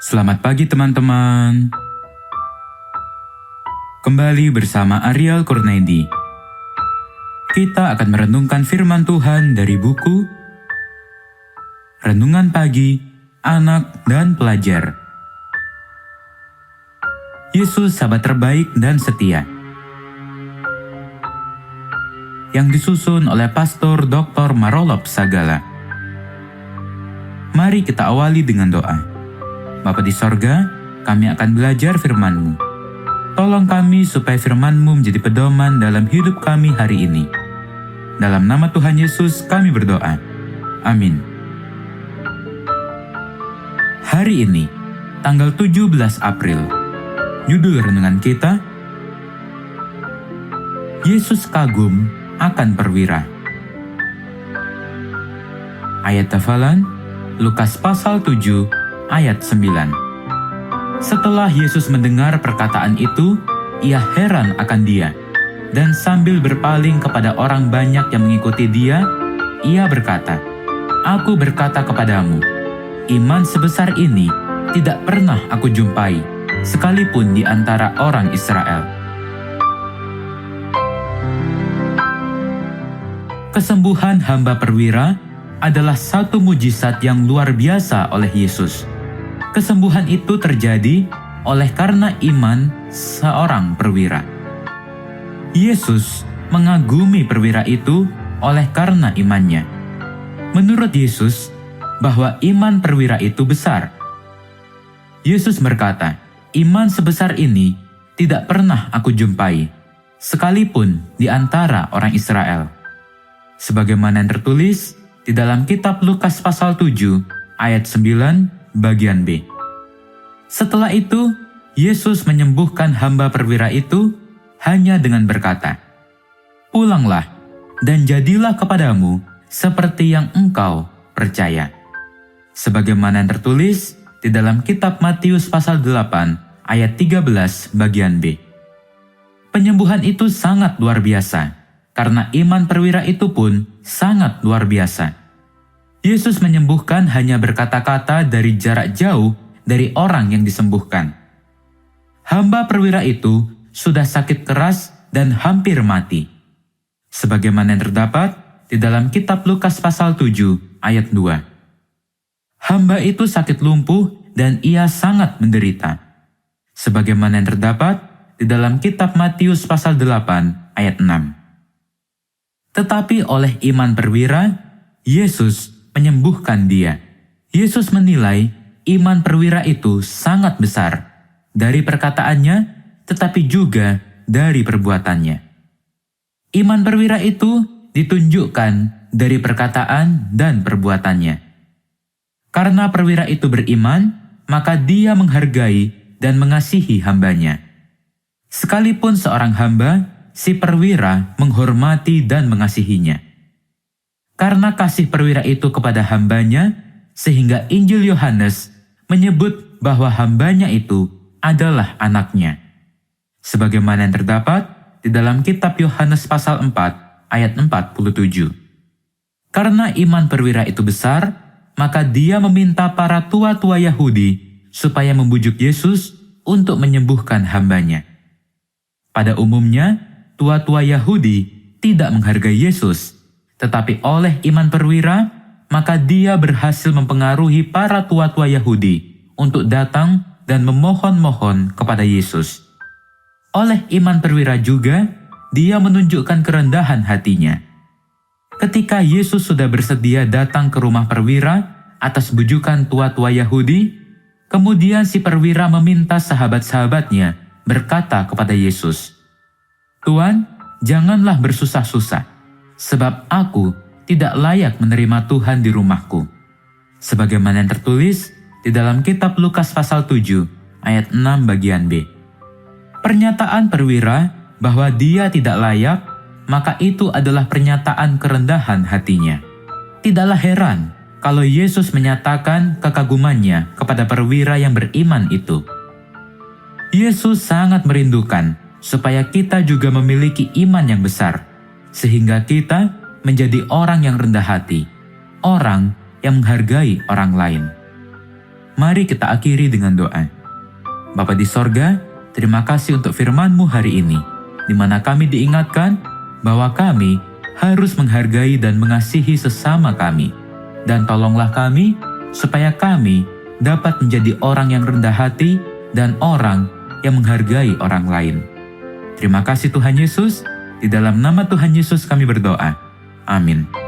Selamat pagi teman-teman. Kembali bersama Ariel Kurnaidi. Kita akan merenungkan firman Tuhan dari buku Renungan Pagi Anak dan Pelajar. Yesus sahabat terbaik dan setia. Yang disusun oleh Pastor Dr. Marolop Sagala. Mari kita awali dengan doa. Bapa di sorga, kami akan belajar firman-Mu. Tolong kami supaya firman-Mu menjadi pedoman dalam hidup kami hari ini. Dalam nama Tuhan Yesus kami berdoa. Amin. Hari ini, tanggal 17 April, judul renungan kita, Yesus kagum akan perwira. Ayat hafalan, Lukas pasal 7, ayat 9. Setelah Yesus mendengar perkataan itu, ia heran akan dia, dan sambil berpaling kepada orang banyak yang mengikuti dia, ia berkata, "Aku berkata kepadamu, iman sebesar ini tidak pernah aku jumpai, sekalipun di antara orang Israel." Kesembuhan hamba perwira adalah satu mujizat yang luar biasa oleh Yesus. Kesembuhan itu terjadi oleh karena iman seorang perwira. Yesus mengagumi perwira itu oleh karena imannya. Menurut Yesus, bahwa iman perwira itu besar. Yesus berkata, "Iman sebesar ini tidak pernah aku jumpai, sekalipun di antara orang Israel." Sebagaimana yang tertulis di dalam kitab Lukas pasal 7 ayat 9 bagian B. Setelah itu, Yesus menyembuhkan hamba perwira itu hanya dengan berkata, "Pulanglah dan jadilah kepadamu seperti yang engkau percaya." Sebagaimana yang tertulis di dalam kitab Matius pasal 8 ayat 13 bagian B. Penyembuhan itu sangat luar biasa, karena iman perwira itu pun sangat luar biasa. Yesus menyembuhkan hanya berkata-kata dari jarak jauh dari orang yang disembuhkan. Hamba perwira itu sudah sakit keras dan hampir mati. Sebagaimana yang terdapat di dalam kitab Lukas pasal 7 ayat 2. Hamba itu sakit lumpuh dan ia sangat menderita. Sebagaimana yang terdapat di dalam kitab Matius pasal 8 ayat 6. Tetapi oleh iman perwira, Yesus menyembuhkan dia. Yesus menilai iman perwira itu sangat besar dari perkataannya, tetapi juga dari perbuatannya. Iman perwira itu ditunjukkan dari perkataan dan perbuatannya. Karena perwira itu beriman, maka dia menghargai dan mengasihi hambanya. Sekalipun seorang hamba, si perwira menghormati dan mengasihinya. Karena kasih perwira itu kepada hambanya, sehingga Injil Yohanes menyebut bahwa hambanya itu adalah anaknya. Sebagaimana yang terdapat di dalam kitab Yohanes pasal 4 ayat 47. Karena iman perwira itu besar, maka dia meminta para tua-tua Yahudi supaya membujuk Yesus untuk menyembuhkan hambanya. Pada umumnya, tua-tua Yahudi tidak menghargai Yesus, tetapi oleh iman perwira, maka dia berhasil mempengaruhi para tua-tua Yahudi untuk datang dan memohon-mohon kepada Yesus. Oleh iman perwira juga, dia menunjukkan kerendahan hatinya. Ketika Yesus sudah bersedia datang ke rumah perwira atas bujukan tua-tua Yahudi, kemudian si perwira meminta sahabat-sahabatnya berkata kepada Yesus, "Tuan, janganlah bersusah-susah, sebab aku tidak layak menerima Tuhan di rumahku." Sebagaimana yang tertulis di dalam kitab Lukas pasal 7 ayat 6 bagian B. Pernyataan perwira bahwa dia tidak layak, maka itu adalah pernyataan kerendahan hatinya. Tidaklah heran kalau Yesus menyatakan kekagumannya kepada perwira yang beriman itu. Yesus sangat merindukan supaya kita juga memiliki iman yang besar, sehingga kita menjadi orang yang rendah hati, orang yang menghargai orang lain. Mari kita akhiri dengan doa. Bapa di sorga, terima kasih untuk firman-Mu hari ini, di mana kami diingatkan bahwa kami harus menghargai dan mengasihi sesama kami. Dan tolonglah kami supaya kami dapat menjadi orang yang rendah hati dan orang yang menghargai orang lain. Terima kasih Tuhan Yesus, di dalam nama Tuhan Yesus kami berdoa. Amin.